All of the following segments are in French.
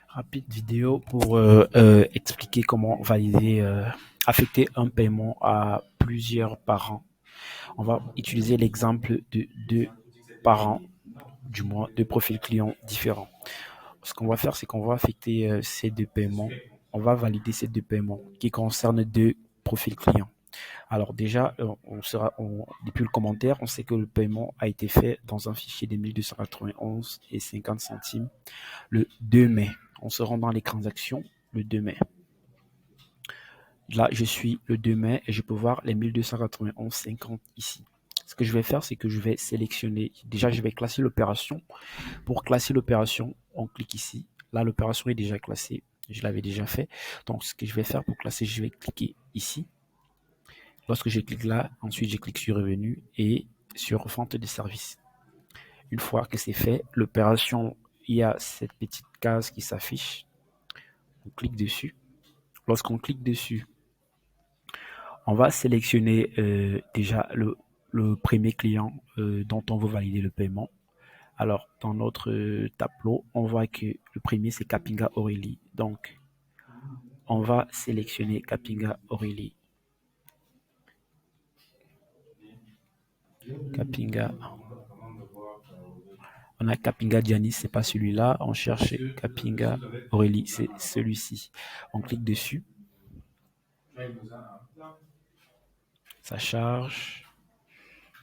Rapide vidéo pour expliquer comment valider, affecter un paiement à plusieurs parents. On va utiliser l'exemple de deux parents, du moins deux profils clients différents. Ce qu'on va faire, c'est qu'on va affecter ces deux paiements. On va valider ces deux paiements qui concernent deux profils clients. Alors déjà, depuis le commentaire, on sait que le paiement a été fait dans un fichier de 1291 et 50 centimes le 2 mai. On se rend dans les transactions le 2 mai. Là, je suis le 2 mai et je peux voir les 1291,50 ici. Ce que je vais faire, c'est que je vais sélectionner. Déjà, je vais classer l'opération. Pour classer l'opération, on clique ici. Là, l'opération est déjà classée. Je l'avais déjà fait. Donc, ce que je vais faire pour classer, je vais cliquer ici. Lorsque je clique là, ensuite, je clique sur Revenu et sur Vente de services. Une fois que c'est fait, l'opération, il y a cette petite case qui s'affiche. On clique dessus. Lorsqu'on clique dessus, on va sélectionner déjà le premier client dont on veut valider le paiement. Alors, dans notre tableau, on voit que le premier, c'est Kapinga Aurélie. Donc, on va sélectionner Kapinga Aurélie. Kapinga. On a Kapinga Dianis, c'est pas celui-là. On cherche Kapinga Aurélie, c'est celui-ci. On clique dessus. Ça charge.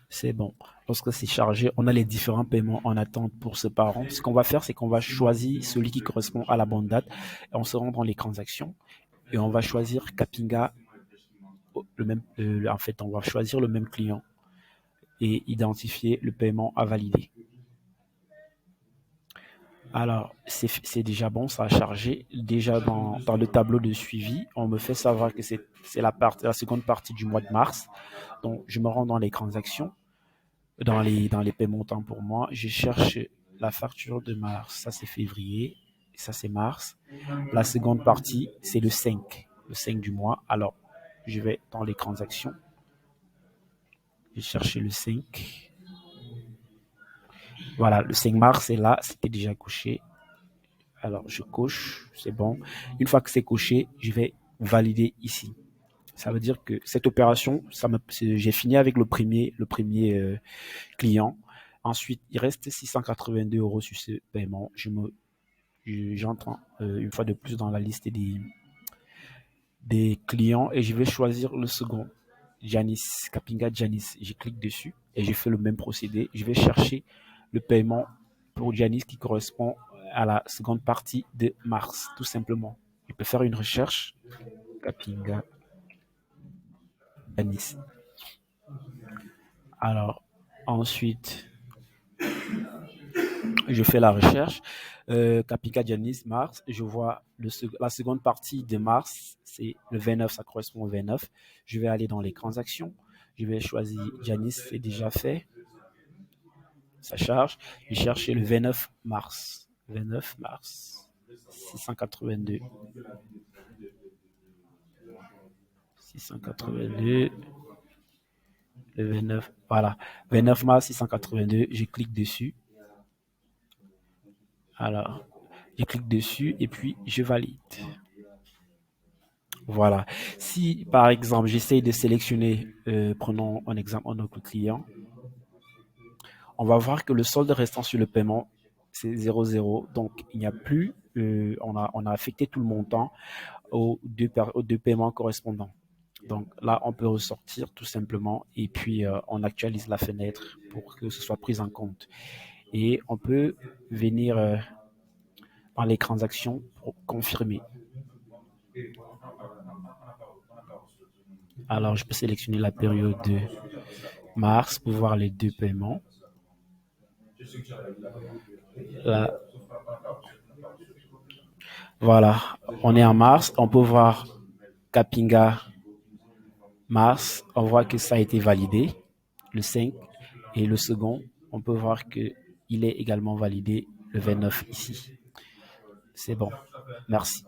C'est bon. Lorsque c'est chargé, on a les différents paiements en attente pour ce parent. Ce qu'on va faire, c'est qu'on va choisir celui qui correspond à la bonne date. Et on se rend dans les transactions et on va choisir Kapinga. En fait, on va choisir le même client et identifier le paiement à valider. Alors, c'est déjà bon, ça a chargé. Déjà dans le tableau de suivi, on me fait savoir que c'est la seconde partie du mois de mars. Donc, je me rends dans les transactions, dans les paiements temps pour moi. Je cherche la facture de mars. Ça, c'est février. Ça, c'est mars. La seconde partie, c'est le 5 du mois. Alors, je vais dans les transactions. Je cherche le 5. Voilà, le 5 mars est là. C'était déjà couché. Alors, je coche, c'est bon. Une fois que c'est coché, je vais valider ici. Ça veut dire que cette opération, j'ai fini avec le premier client. Ensuite, il reste 682 € sur ce paiement. J'entre une fois de plus dans la liste des clients et je vais choisir le second. Janice, Kapinga Janice. Je clique dessus et je fais le même procédé. Je vais chercher le paiement pour Janice qui correspond à la seconde partie de mars, tout simplement. Je peux faire une recherche. Kapinga Janice. Alors, ensuite, je fais la recherche. Kapinga Janice, mars. Je vois la seconde partie de mars, c'est le 29, ça correspond au 29. Je vais aller dans les transactions. Je vais choisir Janice, c'est déjà fait. Ça charge. Je cherche le 29 mars. 29 mars. 682. 682. Le 29. Voilà. 29 mars 682. Je clique dessus. Alors, je clique dessus et puis je valide. Voilà. Si, par exemple, j'essaye de sélectionner, prenons un exemple, un autre client, on va voir que le solde restant sur le paiement, c'est 0,0. Donc, il n'y a plus, on a affecté tout le montant aux deux paiements correspondants. Donc là, on peut ressortir tout simplement et puis on actualise la fenêtre pour que ce soit pris en compte. Et on peut venir dans les transactions pour confirmer. Alors, je peux sélectionner la période de mars pour voir les deux paiements. Là, voilà, on est en mars. On peut voir Kapinga mars. On voit que ça a été validé, le 5. Et le second, on peut voir qu'il est également validé le 29 ici. C'est bon. Merci.